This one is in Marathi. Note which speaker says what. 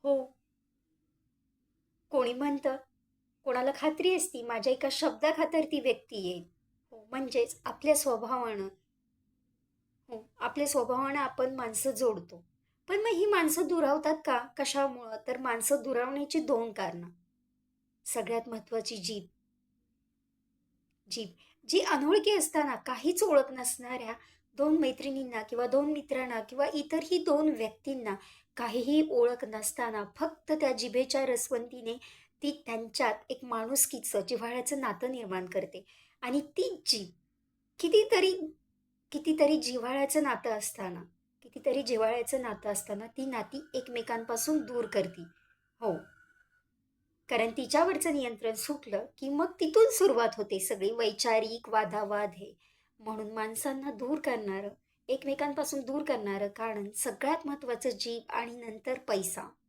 Speaker 1: हो, कोणी म्हणतं, कोणाला खात्री असती माझ्या एका शब्दाखातर ती व्यक्ती येईल. हो, म्हणजेच आपल्या स्वभावानं हो, आपल्या स्वभावानं आपण माणसं जोडतो. पण मग ही माणसं दुरावतात का? कशामुळं? तर माणसं दुरावण्याची 2 कारणं. सगळ्यात महत्त्वाची जीभ. जीभ. जी अनोळखी असताना काहीच ओळख नसणाऱ्या 2 मैत्रिणींना किंवा 2 मित्रांना किंवा इतरही 2 व्यक्तींना काहीही ओळख नसताना फक्त त्या जिभेच्या रसवंतीने ती त्यांच्यात एक माणुसकीचं, जिव्हाळ्याचं नातं निर्माण करते. आणि तीच जीभ कितीतरी कितीतरी जिव्हाळ्याचं नातं असताना कितीतरी जिव्हाळ्याचं नातं असताना ती नाती एकमेकांपासून दूर करती. हो. कारण तिच्यावरचं नियंत्रण सुटलं, की मग तिथून सुरुवात होते सगळी वैचारिक वादावाद हे. म्हणून माणसांना दूर करणारं, एकमेकांपासून दूर करणारं कारण सगळ्यात महत्त्वाचं जीभ आणि नंतर पैसा.